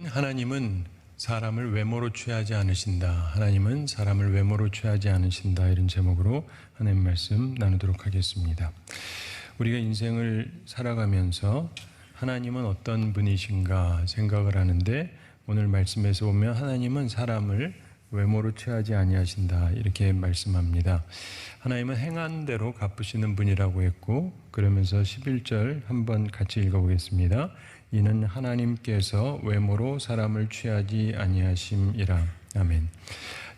하나님은 사람을 외모로 취하지 않으신다. 하나님은 사람을 외모로 취하지 않으신다. 이런 제목으로 하나님 말씀 나누도록 하겠습니다. 우리가 인생을 살아가면서 하나님은 어떤 분이신가 생각을 하는데, 오늘 말씀에서 보면 하나님은 사람을 외모로 취하지 아니하신다 이렇게 말씀합니다. 하나님은 행한 대로 갚으시는 분이라고 했고, 그러면서 11절 한번 같이 읽어보겠습니다. 이는 하나님께서 외모로 사람을 취하지 아니하심이라. 아멘.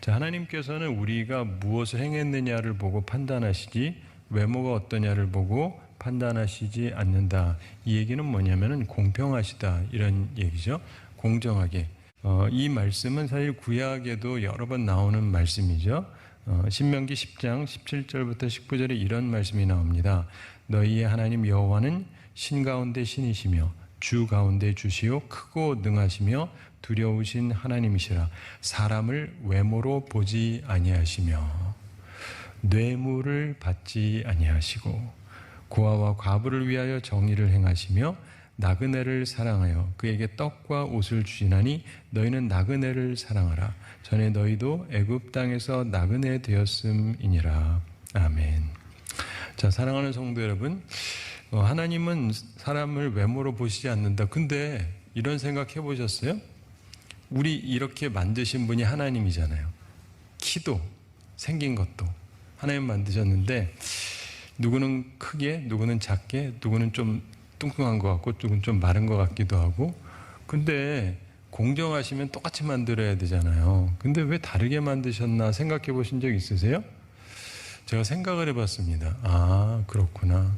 자, 하나님께서는 우리가 무엇을 행했느냐를 보고 판단하시지 외모가 어떠냐를 보고 판단하시지 않는다. 이 얘기는 뭐냐면은 공평하시다 이런 얘기죠. 공정하게. 이 말씀은 사실 구약에도 여러 번 나오는 말씀이죠. 신명기 10장 17절부터 19절에 이런 말씀이 나옵니다. 너희의 하나님 여호와는 신 가운데 신이시며 주 가운데 주시요 크고 능하시며 두려우신 하나님이시라. 사람을 외모로 보지 아니하시며 뇌물을 받지 아니하시고 고아와 과부를 위하여 정의를 행하시며 나그네를 사랑하여 그에게 떡과 옷을 주시나니 너희는 나그네를 사랑하라. 전에 너희도 애굽 땅에서 나그네 되었음이니라. 아멘. 자, 사랑하는 성도 여러분, 하나님은 사람을 외모로 보시지 않는다. 근데 이런 생각 해보셨어요? 우리 이렇게 만드신 분이 하나님이잖아요. 키도 생긴 것도 하나님 만드셨는데, 누구는 크게, 누구는 작게, 누구는 좀 뚱뚱한 것 같고, 누구는 좀 마른 것 같기도 하고. 근데 공정하시면 똑같이 만들어야 되잖아요. 근데 왜 다르게 만드셨나 생각해 보신 적 있으세요? 제가 생각을 해봤습니다. 아, 그렇구나.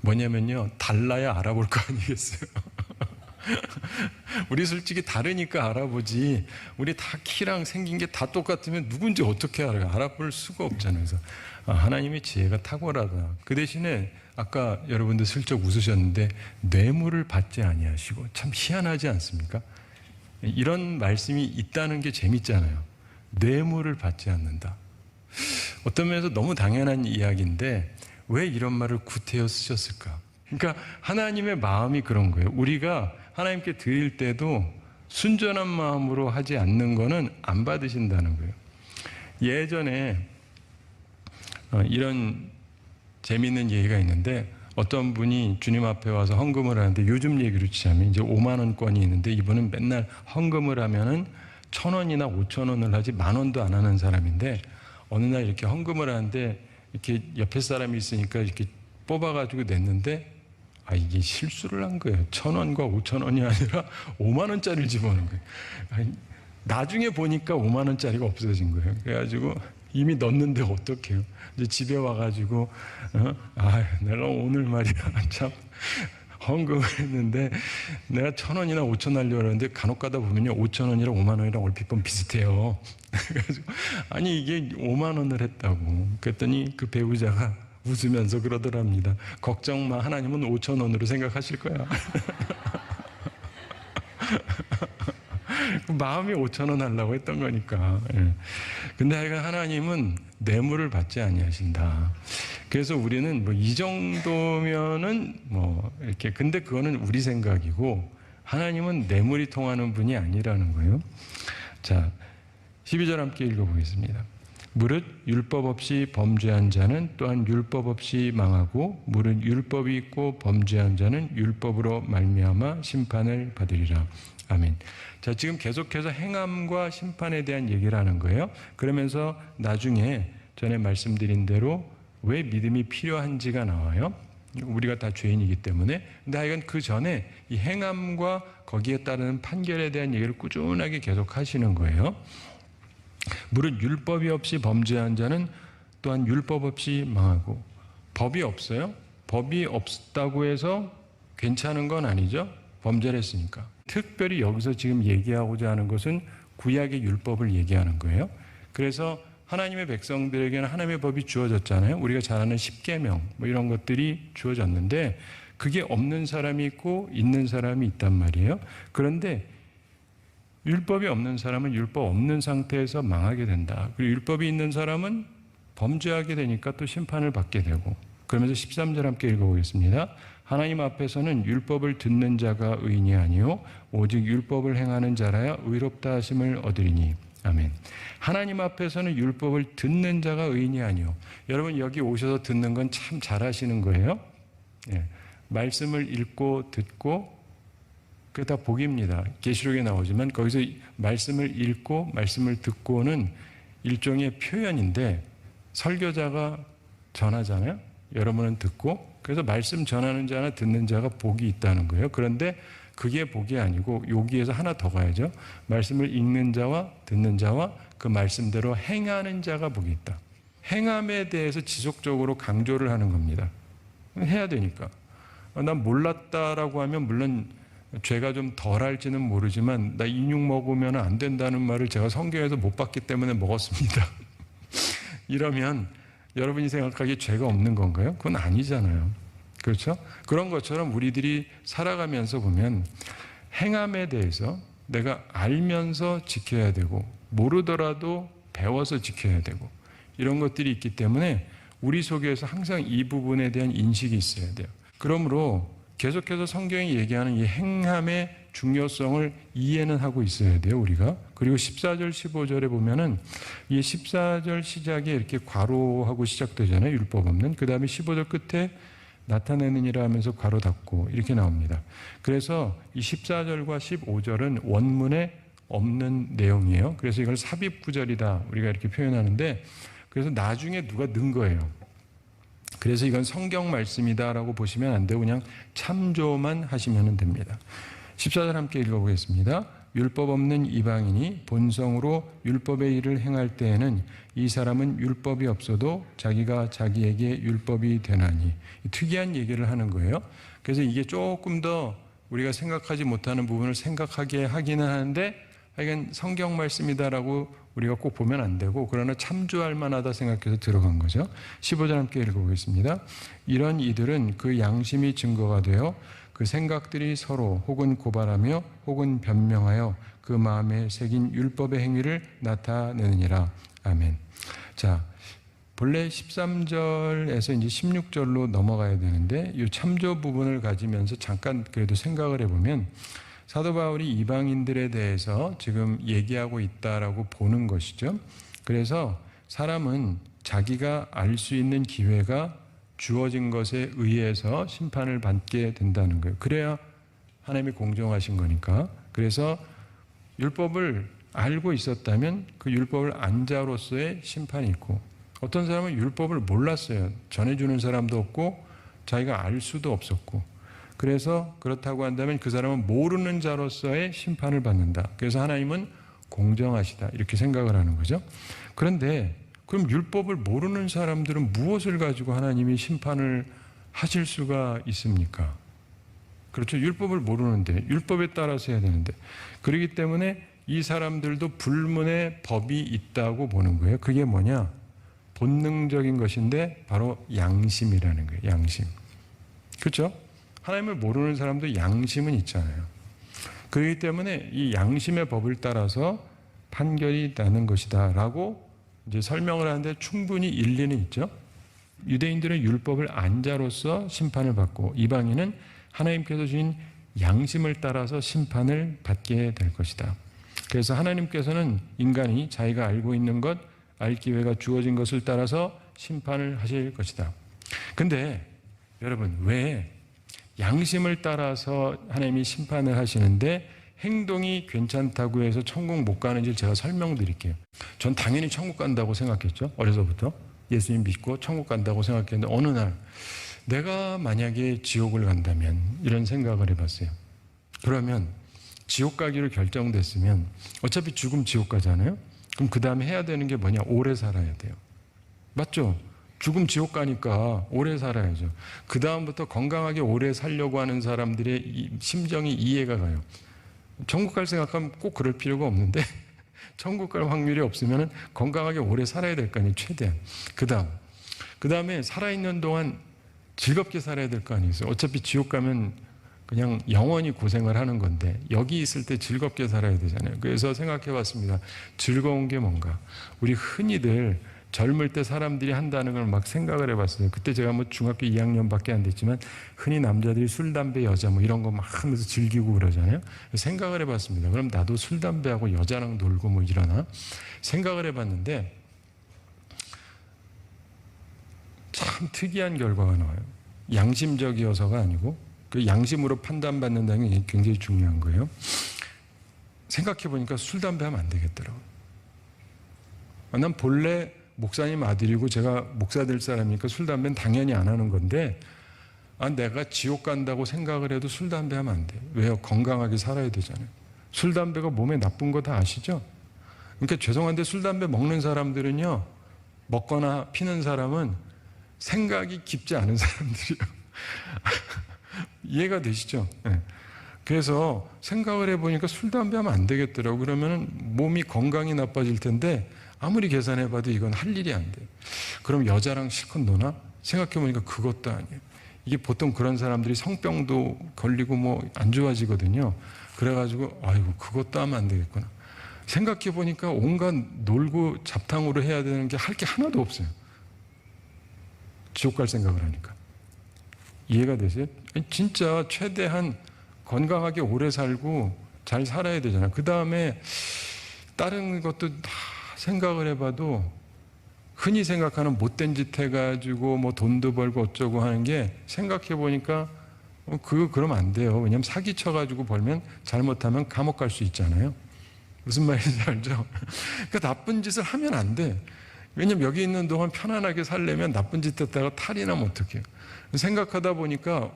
뭐냐면요, 달라야 알아볼 거 아니겠어요? 우리 솔직히 다르니까 알아보지, 우리 다 키랑 생긴 게 다 똑같으면 누군지 어떻게 알아요? 알아볼 수가 없잖아요. 그래서 하나님의 지혜가 탁월하다. 그 대신에 아까 여러분들 슬쩍 웃으셨는데 뇌물을 받지 아니하시고, 참 희한하지 않습니까? 이런 말씀이 있다는 게 재밌잖아요. 뇌물을 받지 않는다. 어떤 면에서 너무 당연한 이야기인데 왜 이런 말을 구태여 쓰셨을까? 그러니까 하나님의 마음이 그런 거예요. 우리가 하나님께 드릴 때도 순전한 마음으로 하지 않는 거는 안 받으신다는 거예요. 예전에 이런 재미있는 얘기가 있는데, 어떤 분이 주님 앞에 와서 헌금을 하는데, 요즘 얘기로 치자면 이제 5만 원권이 있는데, 이분은 맨날 헌금을 하면은 1,000원이나 5,000원을 하지 10,000원도 안 하는 사람인데, 어느 날 이렇게 헌금을 하는데 이렇게 옆에 사람이 있으니까 이렇게 뽑아가지고 냈는데, 이게 실수를 한 거예요. 1,000원과 5,000원이 아니라 5만 원짜리를 집어넣은 거예요. 나중에 보니까 5만 원짜리가 없어진 거예요. 그래가지고 이미 넣었는데 어떡해요. 이제 집에 와가지고 내가 오늘 말이야 참 헌금을 했는데 내가 1,000원이나 5,000원 하려고 그러는데 간혹 가다 보면요 5,000원이랑 5만 원이랑 얼핏 보면 비슷해요. 그래가지고 아니 이게 5만 원을 했다고. 그랬더니 그 배우자가 웃으면서 그러더랍니다. 걱정 마, 하나님은 5,000원으로 생각하실 거야. 마음이 5,000원 하려고 했던 거니까. 근데 하여간 하나님은 뇌물을 받지 아니하신다. 그래서 우리는 뭐 이 정도면은 뭐 이렇게, 근데 그거는 우리 생각이고 하나님은 뇌물이 통하는 분이 아니라는 거예요. 자, 12절 함께 읽어보겠습니다. 무릇 율법 없이 범죄한 자는 또한 율법 없이 망하고, 무릇 율법이 있고 범죄한 자는 율법으로 말미암아 심판을 받으리라. 아멘. 자, 지금 계속해서 행함과 심판에 대한 얘기를 하는 거예요. 그러면서 나중에 전에 말씀드린 대로 왜 믿음이 필요한지가 나와요. 우리가 다 죄인이기 때문에. 근데 하여간 그 전에 이 행함과 거기에 따르는 판결에 대한 얘기를 꾸준하게 계속 하시는 거예요. 무릇 율법이 없이 범죄한 자는 또한 율법 없이 망하고. 법이 없어요? 법이 없다고 해서 괜찮은 건 아니죠. 범죄를 했으니까. 특별히 여기서 지금 얘기하고자 하는 것은 구약의 율법을 얘기하는 거예요. 그래서 하나님의 백성들에게는 하나님의 법이 주어졌잖아요. 우리가 잘 아는 십계명 뭐 이런 것들이 주어졌는데, 그게 없는 사람이 있고 있는 사람이 있단 말이에요. 그런데 율법이 없는 사람은 율법 없는 상태에서 망하게 된다. 그리고 율법이 있는 사람은 범죄하게 되니까 또 심판을 받게 되고. 그러면서 13절 함께 읽어보겠습니다. 하나님 앞에서는 율법을 듣는 자가 의인이 아니요 오직 율법을 행하는 자라야 의롭다 하심을 얻으리니. 아멘. 하나님 앞에서는 율법을 듣는 자가 의인이 아니요. 여러분 여기 오셔서 듣는 건 참 잘하시는 거예요. 예. 말씀을 읽고 듣고 그게 다 복입니다. 계시록에 나오지만 거기서 말씀을 읽고 말씀을 듣고는 일종의 표현인데 설교자가 전하잖아요. 여러분은 듣고 그래서 말씀 전하는 자나 듣는 자가 복이 있다는 거예요. 그런데 그게 복이 아니고 여기에서 하나 더 가야죠. 말씀을 읽는 자와 듣는 자와 그 말씀대로 행하는 자가 복이 있다. 행함에 대해서 지속적으로 강조를 하는 겁니다. 해야 되니까. 난 몰랐다라고 하면 물론 죄가 좀 덜할지는 모르지만 나 인육 먹으면 안 된다는 말을 제가 성경에서 못 봤기 때문에 먹었습니다. 이러면 여러분이 생각하기에 죄가 없는 건가요? 그건 아니잖아요. 그렇죠? 그런 것처럼 우리들이 살아가면서 보면 행함에 대해서 내가 알면서 지켜야 되고 모르더라도 배워서 지켜야 되고 이런 것들이 있기 때문에 우리 속에서 항상 이 부분에 대한 인식이 있어야 돼요. 그러므로 계속해서 성경이 얘기하는 이 행함의 중요성을 이해는 하고 있어야 돼요, 우리가. 그리고 14절, 15절에 보면은 이 14절 시작에 이렇게 괄호하고 시작되잖아요, 율법 없는. 그 다음에 15절 끝에 나타내느니라 하면서 괄호 닫고 이렇게 나옵니다. 그래서 이 14절과 15절은 원문에 없는 내용이에요. 그래서 이걸 삽입구절이다 우리가 이렇게 표현하는데 그래서 나중에 누가 넣은 거예요. 그래서 이건 성경 말씀이다라고 보시면 안 되고 그냥 참조만 하시면 됩니다. 14절 함께 읽어보겠습니다. 율법 없는 이방인이 본성으로 율법의 일을 행할 때에는 이 사람은 율법이 없어도 자기가 자기에게 율법이 되나니. 특이한 얘기를 하는 거예요. 그래서 이게 조금 더 우리가 생각하지 못하는 부분을 생각하게 하기는 하는데 하여간 성경 말씀이다라고 우리가 꼭 보면 안 되고 그러나 참조할 만하다 생각해서 들어간 거죠. 15절 함께 읽어보겠습니다. 이런 이들은 그 양심이 증거가 되어 그 생각들이 서로 혹은 고발하며 혹은 변명하여 그 마음에 새긴 율법의 행위를 나타내느니라. 아멘. 자, 본래 13절에서 이제 16절로 넘어가야 되는데 이 참조 부분을 가지면서 잠깐 그래도 생각을 해보면 사도 바울이 이방인들에 대해서 지금 얘기하고 있다라고 보는 것이죠. 그래서 사람은 자기가 알 수 있는 기회가 주어진 것에 의해서 심판을 받게 된다는 거예요. 그래야 하나님이 공정하신 거니까. 그래서 율법을 알고 있었다면 그 율법을 안 자로서의 심판이 있고 어떤 사람은 율법을 몰랐어요. 전해주는 사람도 없고 자기가 알 수도 없었고 그래서 그렇다고 한다면 그 사람은 모르는 자로서의 심판을 받는다. 그래서 하나님은 공정하시다 이렇게 생각을 하는 거죠. 그런데 그럼 율법을 모르는 사람들은 무엇을 가지고 하나님이 심판을 하실 수가 있습니까? 그렇죠. 율법을 모르는데 율법에 따라서 해야 되는데 그렇기 때문에 이 사람들도 불문의 법이 있다고 보는 거예요. 그게 뭐냐? 본능적인 것인데 바로 양심이라는 거예요. 양심. 그렇죠? 하나님을 모르는 사람도 양심은 있잖아요. 그렇기 때문에 이 양심의 법을 따라서 판결이 나는 것이다 라고 이제 설명을 하는데 충분히 일리는 있죠. 유대인들은 율법을 안 자로서 심판을 받고 이방인은 하나님께서 주신 양심을 따라서 심판을 받게 될 것이다. 그래서 하나님께서는 인간이 자기가 알고 있는 것, 알 기회가 주어진 것을 따라서 심판을 하실 것이다. 근데 여러분 왜 양심을 따라서 하나님이 심판을 하시는데 행동이 괜찮다고 해서 천국 못 가는지 제가 설명드릴게요. 전 당연히 천국 간다고 생각했죠. 어려서부터 예수님 믿고 천국 간다고 생각했는데 어느 날 내가 만약에 지옥을 간다면 이런 생각을 해봤어요. 그러면 지옥 가기로 결정됐으면 어차피 죽으면 지옥 가잖아요. 그럼 그 다음에 해야 되는 게 뭐냐? 오래 살아야 돼요. 맞죠? 죽음 지옥 가니까 오래 살아야죠. 그 다음부터 건강하게 오래 살려고 하는 사람들의 심정이 이해가 가요. 천국 갈 생각하면 꼭 그럴 필요가 없는데 천국 갈 확률이 없으면 건강하게 오래 살아야 될 거 아니에요. 최대한. 그 다음에 살아있는 동안 즐겁게 살아야 될 거 아니에요. 어차피 지옥 가면 그냥 영원히 고생을 하는 건데 여기 있을 때 즐겁게 살아야 되잖아요. 그래서 생각해 봤습니다. 즐거운 게 뭔가? 우리 흔히들 젊을 때 사람들이 한다는 걸 막 생각을 해봤어요. 그때 제가 뭐 중학교 2학년밖에 안 됐지만 흔히 남자들이 술, 담배, 여자 뭐 이런 거 막 하면서 즐기고 그러잖아요. 생각을 해봤습니다. 그럼 나도 술, 담배하고 여자랑 놀고 뭐 이러나? 생각을 해봤는데 참 특이한 결과가 나와요. 양심적이어서가 아니고 그 양심으로 판단받는다는 게 굉장히 중요한 거예요. 생각해보니까 술, 담배 하면 안 되겠더라고요. 난 본래 목사님 아들이고 제가 목사 될 사람이니까 술, 담배는 당연히 안 하는 건데 내가 지옥 간다고 생각을 해도 술, 담배 하면 안 돼요. 왜요? 건강하게 살아야 되잖아요. 술, 담배가 몸에 나쁜 거 다 아시죠? 그러니까 죄송한데 술, 담배 먹는 사람들은요, 먹거나 피는 사람은 생각이 깊지 않은 사람들이에요. 이해가 되시죠? 네. 그래서 생각을 해보니까 술, 담배 하면 안 되겠더라고. 그러면 몸이 건강이 나빠질 텐데 아무리 계산해봐도 이건 할 일이 안 돼요. 그럼 여자랑 실컷 노나? 생각해보니까 그것도 아니에요. 이게 보통 그런 사람들이 성병도 걸리고 뭐 안 좋아지거든요. 그래가지고 아이고 그것도 하면 안 되겠구나. 생각해보니까 온갖 놀고 잡탕으로 해야 되는 게 할 게 하나도 없어요. 지옥 갈 생각을 하니까. 이해가 되세요? 진짜 최대한 건강하게 오래 살고 잘 살아야 되잖아요. 그 다음에 다른 것도 다 생각을 해봐도 흔히 생각하는 못된 짓 해가지고 뭐 돈도 벌고 어쩌고 하는 게 생각해보니까 그러면 안 돼요. 왜냐하면 사기 쳐가지고 벌면 잘못하면 감옥 갈 수 있잖아요. 무슨 말인지 알죠? 그러니까 나쁜 짓을 하면 안 돼. 왜냐면 여기 있는 동안 편안하게 살려면 나쁜 짓 했다가 탈이 나면 어떡해요. 생각하다 보니까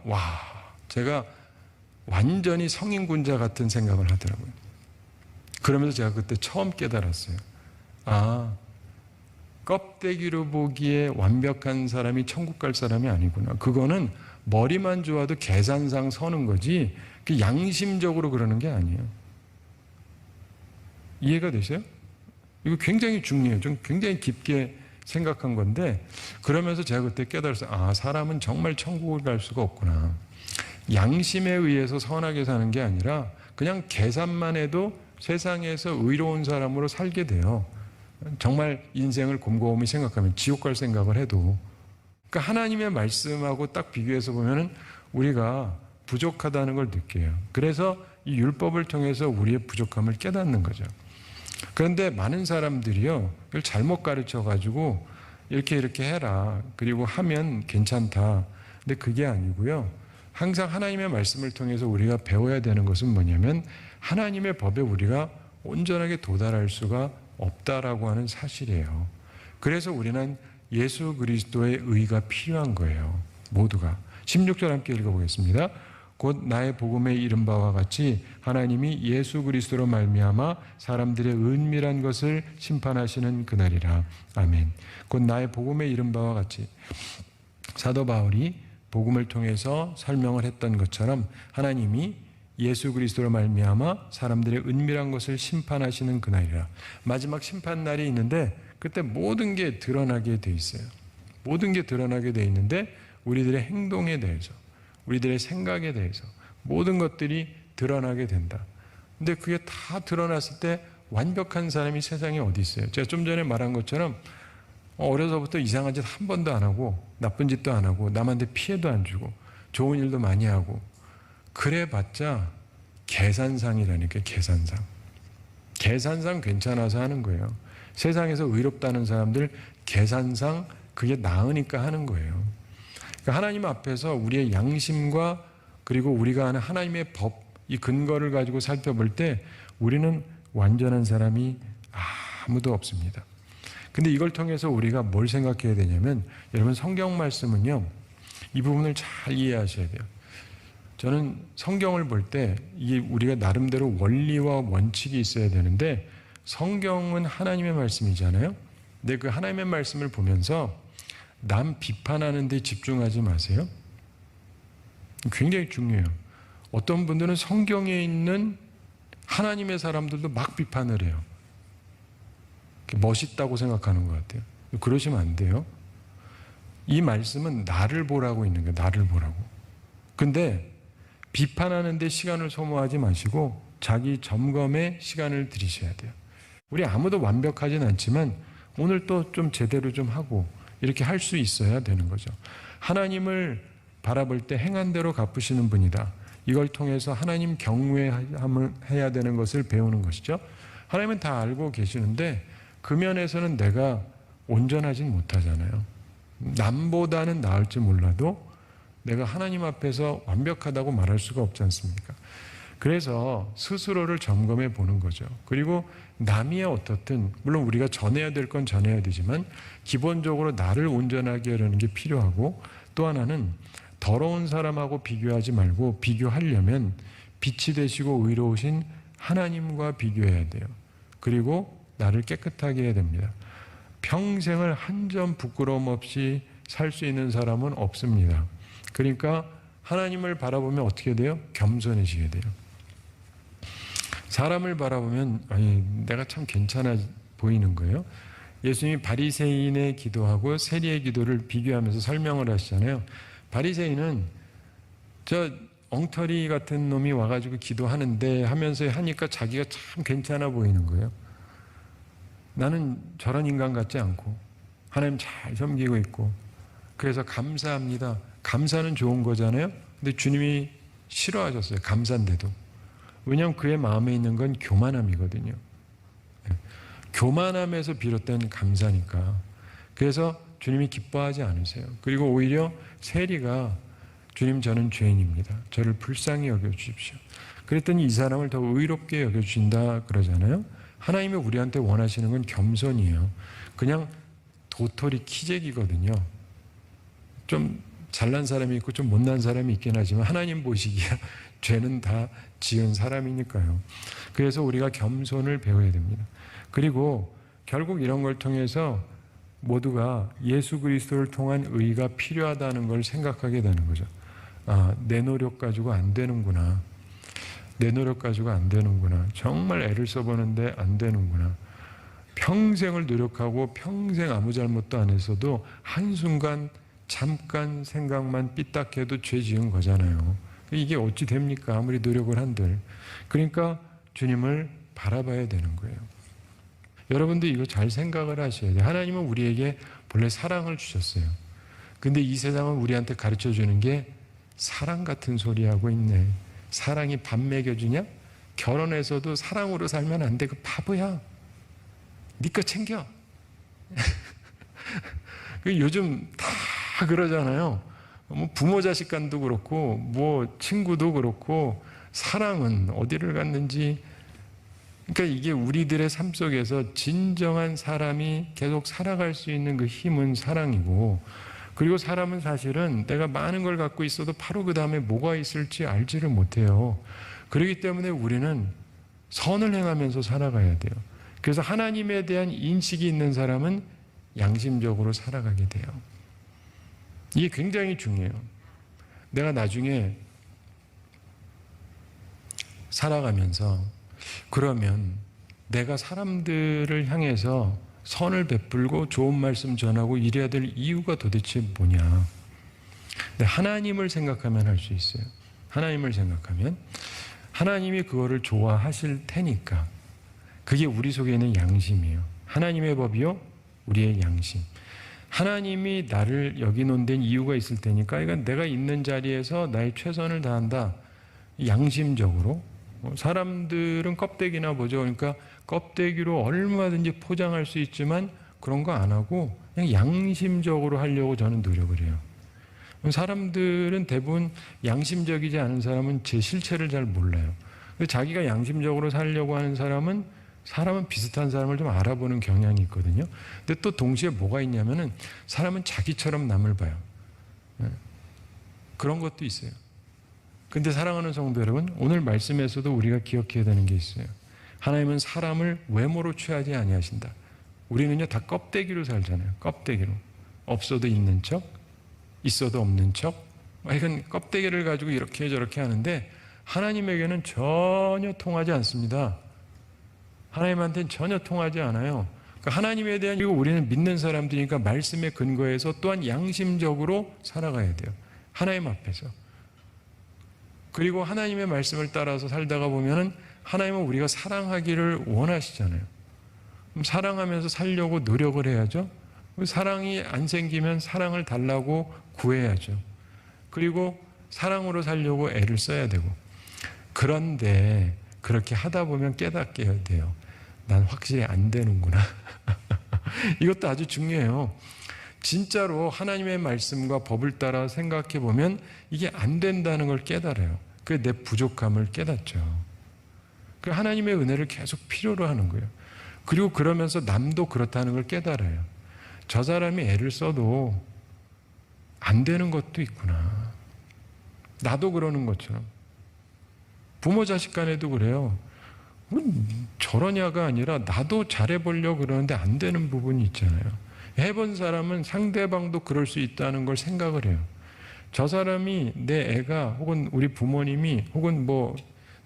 제가 완전히 성인군자 같은 생각을 하더라고요. 그러면서 제가 그때 처음 깨달았어요. 껍데기로 보기에 완벽한 사람이 천국 갈 사람이 아니구나. 그거는 머리만 좋아도 계산상 서는 거지 양심적으로 그러는 게 아니에요. 이해가 되세요? 이거 굉장히 중요해요. 좀 굉장히 깊게 생각한 건데 그러면서 제가 그때 깨달았어요. 사람은 정말 천국을 갈 수가 없구나. 양심에 의해서 선하게 사는 게 아니라 그냥 계산만 해도 세상에서 의로운 사람으로 살게 돼요. 정말 인생을 곰곰이 생각하면 지옥 갈 생각을 해도. 그러니까 하나님의 말씀하고 딱 비교해서 보면은 우리가 부족하다는 걸 느껴요. 그래서 이 율법을 통해서 우리의 부족함을 깨닫는 거죠. 그런데 많은 사람들이요, 이걸 잘못 가르쳐 가지고 이렇게 해라. 그리고 하면 괜찮다. 근데 그게 아니고요. 항상 하나님의 말씀을 통해서 우리가 배워야 되는 것은 뭐냐면 하나님의 법에 우리가 온전하게 도달할 수가 없다라고 하는 사실이에요. 그래서 우리는 예수 그리스도의 의가 필요한 거예요. 모두가. 16절 함께 읽어보겠습니다. 곧 나의 복음에 이른 바와 같이 하나님이 예수 그리스도로 말미암아 사람들의 은밀한 것을 심판하시는 그날이라. 아멘. 곧 나의 복음에 이른 바와 같이 사도 바울이 복음을 통해서 설명을 했던 것처럼 하나님이 예수 그리스도로 말미암아 사람들의 은밀한 것을 심판하시는 그날이라. 마지막 심판 날이 있는데 그때 모든 게 드러나게 돼 있어요. 모든 게 드러나게 돼 있는데 우리들의 행동에 대해서, 우리들의 생각에 대해서 모든 것들이 드러나게 된다. 근데 그게 다 드러났을 때 완벽한 사람이 세상에 어디 있어요? 제가 좀 전에 말한 것처럼 어려서부터 이상한 짓 한 번도 안 하고 나쁜 짓도 안 하고 남한테 피해도 안 주고 좋은 일도 많이 하고 그래봤자 계산상이라니까. 계산상 괜찮아서 하는 거예요. 세상에서 의롭다는 사람들 계산상 그게 나으니까 하는 거예요. 그러니까 하나님 앞에서 우리의 양심과 그리고 우리가 하는 하나님의 법, 이 근거를 가지고 살펴볼 때 우리는 완전한 사람이 아무도 없습니다. 근데 이걸 통해서 우리가 뭘 생각해야 되냐면 여러분 성경 말씀은요, 이 부분을 잘 이해하셔야 돼요. 저는 성경을 볼 때 이게 우리가 나름대로 원리와 원칙이 있어야 되는데 성경은 하나님의 말씀이잖아요. 근데 그 하나님의 말씀을 보면서 남 비판하는 데 집중하지 마세요. 굉장히 중요해요. 어떤 분들은 성경에 있는 하나님의 사람들도 막 비판을 해요. 멋있다고 생각하는 것 같아요. 그러시면 안 돼요. 이 말씀은 나를 보라고 있는 거예요. 나를 보라고. 근데 비판하는 데 시간을 소모하지 마시고 자기 점검에 시간을 들이셔야 돼요. 우리 아무도 완벽하진 않지만 오늘 또 좀 제대로 좀 하고 이렇게 할 수 있어야 되는 거죠. 하나님을 바라볼 때 행한 대로 갚으시는 분이다. 이걸 통해서 하나님 경외해야 되는 것을 배우는 것이죠. 하나님은 다 알고 계시는데 그 면에서는 내가 온전하진 못하잖아요. 남보다는 나을지 몰라도 내가 하나님 앞에서 완벽하다고 말할 수가 없지 않습니까? 그래서 스스로를 점검해 보는 거죠. 그리고 남이 어떻든 물론 우리가 전해야 될 건 전해야 되지만 기본적으로 나를 온전하게 하려는 게 필요하고, 또 하나는 더러운 사람하고 비교하지 말고 비교하려면 빛이 되시고 의로우신 하나님과 비교해야 돼요. 그리고 나를 깨끗하게 해야 됩니다. 평생을 한 점 부끄러움 없이 살 수 있는 사람은 없습니다. 그러니까 하나님을 바라보면 어떻게 돼요? 겸손해지게 돼요. 사람을 바라보면 내가 참 괜찮아 보이는 거예요. 예수님이 바리새인의 기도하고 세리의 기도를 비교하면서 설명을 하시잖아요. 바리새인은 저 엉터리 같은 놈이 와가지고 기도하는데 하면서 하니까 자기가 참 괜찮아 보이는 거예요. 나는 저런 인간 같지 않고 하나님 잘 섬기고 있고 그래서 감사합니다. 감사는 좋은 거잖아요. 근데 주님이 싫어하셨어요. 감사인데도. 왜냐하면 그의 마음에 있는 건 교만함이거든요. 교만함에서 비롯된 감사니까. 그래서 주님이 기뻐하지 않으세요. 그리고 오히려 세리가 주님 저는 죄인입니다. 저를 불쌍히 여겨주십시오. 그랬더니 이 사람을 더 의롭게 여겨주신다 그러잖아요. 하나님이 우리한테 원하시는 건 겸손이에요. 그냥 도토리 키재기거든요. 좀 잘난 사람이 있고 좀 못난 사람이 있긴 하지만 하나님 보시기에 죄는 다 지은 사람이니까요. 그래서 우리가 겸손을 배워야 됩니다. 그리고 결국 이런 걸 통해서 모두가 예수 그리스도를 통한 의가 필요하다는 걸 생각하게 되는 거죠. 내 노력 가지고 안 되는구나. 내 노력 가지고 안 되는구나. 정말 애를 써보는데 안 되는구나. 평생을 노력하고 평생 아무 잘못도 안 했어도 한순간 잠깐 생각만 삐딱해도 죄 지은 거잖아요. 이게 어찌 됩니까? 아무리 노력을 한들. 그러니까 주님을 바라봐야 되는 거예요. 여러분도 이거 잘 생각을 하셔야 돼요. 하나님은 우리에게 본래 사랑을 주셨어요. 근데 이 세상은 우리한테 가르쳐 주는 게 사랑 같은 소리 하고 있네. 사랑이 밥 먹여주냐? 결혼해서도 사랑으로 살면 안 돼. 그 바보야. 네 거 챙겨. 요즘 다 그러잖아요. 뭐 부모 자식 간도 그렇고 뭐 친구도 그렇고 사랑은 어디를 갔는지. 그러니까 이게 우리들의 삶 속에서 진정한 사람이 계속 살아갈 수 있는 그 힘은 사랑이고, 그리고 사람은 사실은 내가 많은 걸 갖고 있어도 바로 그 다음에 뭐가 있을지 알지를 못해요. 그렇기 때문에 우리는 선을 행하면서 살아가야 돼요. 그래서 하나님에 대한 인식이 있는 사람은 양심적으로 살아가게 돼요. 이게 굉장히 중요해요. 내가 나중에 살아가면서 그러면 내가 사람들을 향해서 선을 베풀고 좋은 말씀 전하고 이래야 될 이유가 도대체 뭐냐. 근데 하나님을 생각하면 할 수 있어요. 하나님을 생각하면 하나님이 그거를 좋아하실 테니까. 그게 우리 속에 있는 양심이에요. 하나님의 법이요 우리의 양심. 하나님이 나를 여기 놓은 이유가 있을 테니까 이건 내가 있는 자리에서 나의 최선을 다한다. 양심적으로. 사람들은 껍데기나 보죠. 그러니까 껍데기로 얼마든지 포장할 수 있지만 그런 거 안 하고 그냥 양심적으로 하려고 저는 노력을 해요. 사람들은 대부분 양심적이지 않은 사람은 제 실체를 잘 몰라요. 자기가 양심적으로 살려고 하는 사람은 비슷한 사람을 좀 알아보는 경향이 있거든요. 근데 또 동시에 뭐가 있냐면은 사람은 자기처럼 남을 봐요. 그런 것도 있어요. 근데 사랑하는 성도 여러분, 오늘 말씀에서도 우리가 기억해야 되는 게 있어요. 하나님은 사람을 외모로 취하지 아니하신다. 우리는요 다 껍데기로 살잖아요. 껍데기로. 없어도 있는 척, 있어도 없는 척. 이건 껍데기를 가지고 이렇게 저렇게 하는데 하나님에게는 전혀 통하지 않습니다. 하나님한테는 전혀 통하지 않아요. 그러니까 하나님에 대한, 그리고 우리는 믿는 사람들이니까 말씀에 근거해서 또한 양심적으로 살아가야 돼요. 하나님 앞에서. 그리고 하나님의 말씀을 따라서 살다가 보면은 하나님은 우리가 사랑하기를 원하시잖아요. 사랑하면서 살려고 노력을 해야죠. 사랑이 안 생기면 사랑을 달라고 구해야죠. 그리고 사랑으로 살려고 애를 써야 되고. 그런데 그렇게 하다 보면 깨닫게 돼요. 난 확실히 안 되는구나. 이것도 아주 중요해요. 진짜로 하나님의 말씀과 법을 따라 생각해 보면 이게 안 된다는 걸 깨달아요. 그 내 부족함을 깨닫죠. 그 하나님의 은혜를 계속 필요로 하는 거예요. 그리고 그러면서 남도 그렇다는 걸 깨달아요. 저 사람이 애를 써도 안 되는 것도 있구나. 나도 그러는 것처럼. 부모 자식 간에도 그래요. 저러냐가 아니라 나도 잘해보려고 그러는데 안 되는 부분이 있잖아요. 해본 사람은 상대방도 그럴 수 있다는 걸 생각을 해요. 저 사람이, 내 애가, 혹은 우리 부모님이, 혹은 뭐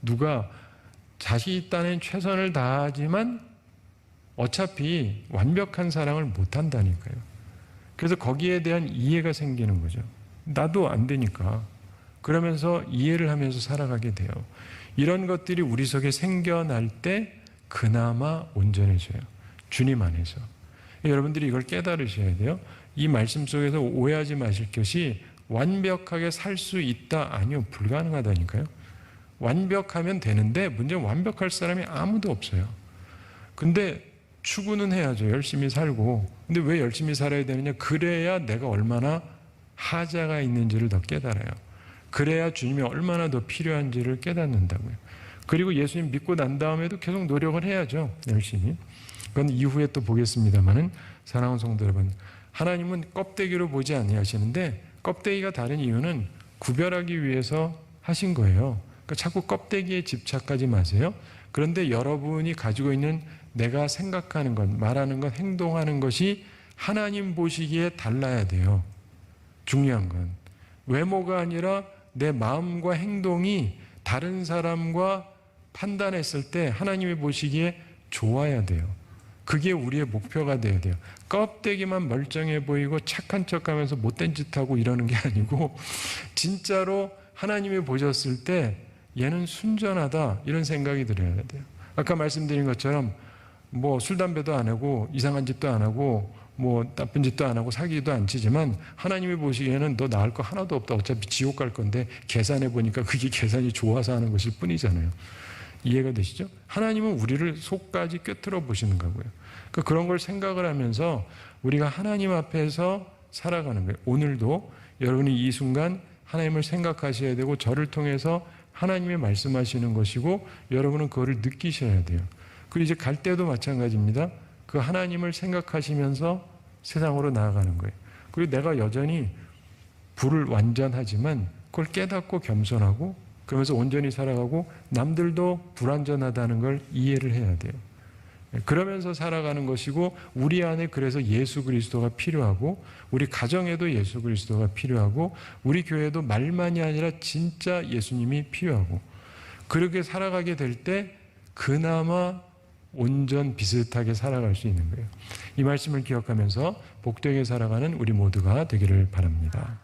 누가 자식이 딴엔 최선을 다하지만 어차피 완벽한 사랑을 못 한다니까요. 그래서 거기에 대한 이해가 생기는 거죠. 나도 안 되니까. 그러면서 이해를 하면서 살아가게 돼요. 이런 것들이 우리 속에 생겨날 때 그나마 온전해져요. 주님 안에서. 여러분들이 이걸 깨달으셔야 돼요. 이 말씀 속에서 오해하지 마실 것이 완벽하게 살 수 있다? 아니요. 불가능하다니까요. 완벽하면 되는데 문제는 완벽할 사람이 아무도 없어요. 근데 추구는 해야죠. 열심히 살고. 근데 왜 열심히 살아야 되느냐? 그래야 내가 얼마나 하자가 있는지를 더 깨달아요. 그래야 주님이 얼마나 더 필요한지를 깨닫는다고요. 그리고 예수님 믿고 난 다음에도 계속 노력을 해야죠. 열심히. 그건 이후에 또 보겠습니다만은, 사랑하는 성도 여러분, 하나님은 껍데기로 보지 아니하시는데 껍데기가 다른 이유는 구별하기 위해서 하신 거예요. 그러니까 자꾸 껍데기에 집착하지 마세요. 그런데 여러분이 가지고 있는 내가 생각하는 것, 말하는 것, 행동하는 것이 하나님 보시기에 달라야 돼요. 중요한 건 외모가 아니라 내 마음과 행동이 다른 사람과 판단했을 때 하나님이 보시기에 좋아야 돼요. 그게 우리의 목표가 돼야 돼요. 껍데기만 멀쩡해 보이고 착한 척하면서 못된 짓하고 이러는 게 아니고 진짜로 하나님이 보셨을 때 얘는 순전하다 이런 생각이 들어야 돼요. 아까 말씀드린 것처럼 뭐 술 담배도 안 하고 이상한 짓도 안 하고 뭐 나쁜 짓도 안 하고 사기도 안 치지만 하나님이 보시기에는 너 나을 거 하나도 없다. 어차피 지옥 갈 건데 계산해 보니까 그게 계산이 좋아서 하는 것일 뿐이잖아요. 이해가 되시죠? 하나님은 우리를 속까지 꿰뚫어 보시는 거고요. 그러니까 그런 걸 생각을 하면서 우리가 하나님 앞에서 살아가는 거예요. 오늘도 여러분이 이 순간 하나님을 생각하셔야 되고 저를 통해서 하나님이 말씀하시는 것이고 여러분은 그거를 느끼셔야 돼요. 그리고 이제 갈 때도 마찬가지입니다. 그 하나님을 생각하시면서 세상으로 나아가는 거예요. 그리고 내가 여전히 불완전하지만 그걸 깨닫고 겸손하고 그러면서 온전히 살아가고 남들도 불완전하다는 걸 이해를 해야 돼요. 그러면서 살아가는 것이고 우리 안에 그래서 예수 그리스도가 필요하고 우리 가정에도 예수 그리스도가 필요하고 우리 교회도 말만이 아니라 진짜 예수님이 필요하고 그렇게 살아가게 될 때 그나마 온전 비슷하게 살아갈 수 있는 거예요. 이 말씀을 기억하면서 복되게 살아가는 우리 모두가 되기를 바랍니다.